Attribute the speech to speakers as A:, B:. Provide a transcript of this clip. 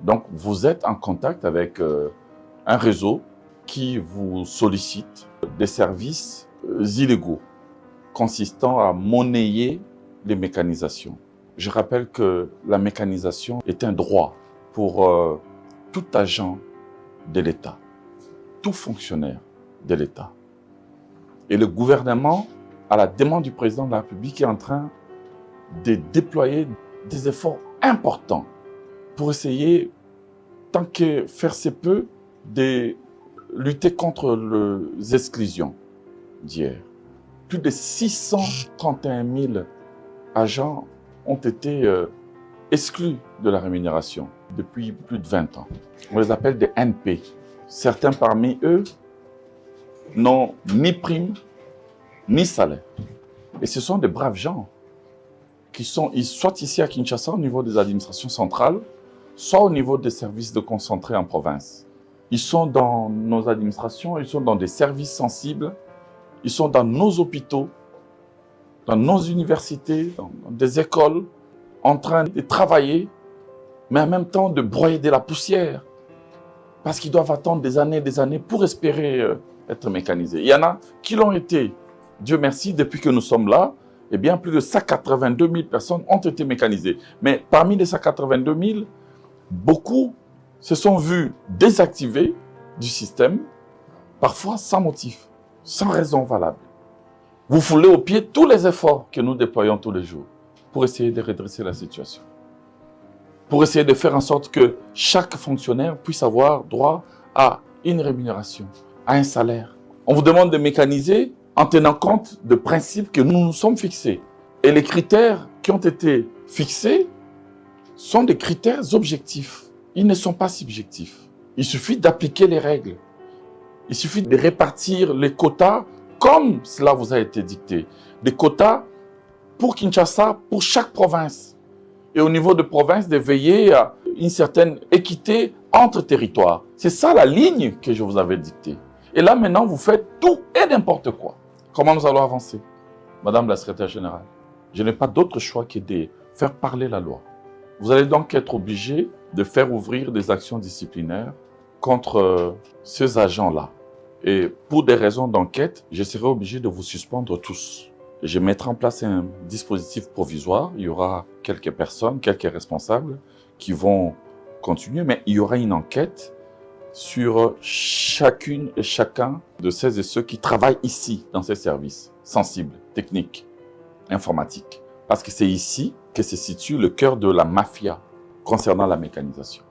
A: Donc, vous êtes en contact avec un réseau qui vous sollicite des services illégaux consistant à monnayer les mécanisations. Je rappelle que la mécanisation est un droit pour tout agent de l'État, tout fonctionnaire de l'État. Et le gouvernement, à la demande du président de la République, est en train de déployer des efforts importants pour essayer, tant que faire se peut, de lutter contre les exclusions d'hier. Plus de 631 000 agents ont été exclus de la rémunération depuis plus de 20 ans. On les appelle des NP. Certains parmi eux n'ont ni prime, ni salaire. Et ce sont des braves gens qui sont soit ici à Kinshasa au niveau des administrations centrales, soit au niveau des services de concentrés en province. Ils sont dans nos administrations, ils sont dans des services sensibles, ils sont dans nos hôpitaux, dans nos universités, dans des écoles, en train de travailler, mais en même temps de broyer de la poussière, parce qu'ils doivent attendre des années pour espérer être mécanisés. Il y en a qui l'ont été, Dieu merci, depuis que nous sommes là, eh bien, plus de 182 000 personnes ont été mécanisées. Mais parmi les 182 000, beaucoup se sont vus désactivés du système, parfois sans motif, sans raison valable. Vous foulez au pied tous les efforts que nous déployons tous les jours pour essayer de redresser la situation. Pour essayer de faire en sorte que chaque fonctionnaire puisse avoir droit à une rémunération, à un salaire. On vous demande de mécaniser en tenant compte de principes que nous nous sommes fixés. Et les critères qui ont été fixés sont des critères objectifs. Ils ne sont pas subjectifs. Il suffit d'appliquer les règles. Il suffit de répartir les quotas comme cela vous a été dicté. Des quotas pour Kinshasa, pour chaque province. Et au niveau de province, de veiller à une certaine équité entre territoires. C'est ça la ligne que je vous avais dictée. Et là, maintenant, vous faites tout et n'importe quoi. Comment nous allons avancer? Madame la secrétaire générale, je n'ai pas d'autre choix que de faire parler la loi. Vous allez donc être obligé de faire ouvrir des actions disciplinaires contre ces agents-là. Et pour des raisons d'enquête, je serai obligé de vous suspendre tous. Je mettrai en place un dispositif provisoire. Il y aura quelques personnes, quelques responsables qui vont continuer, mais il y aura une enquête sur chacune et chacun de celles et ceux qui travaillent ici, dans ces services sensibles, techniques, informatiques. Parce que c'est ici que se situe le cœur de la mafia concernant la mécanisation.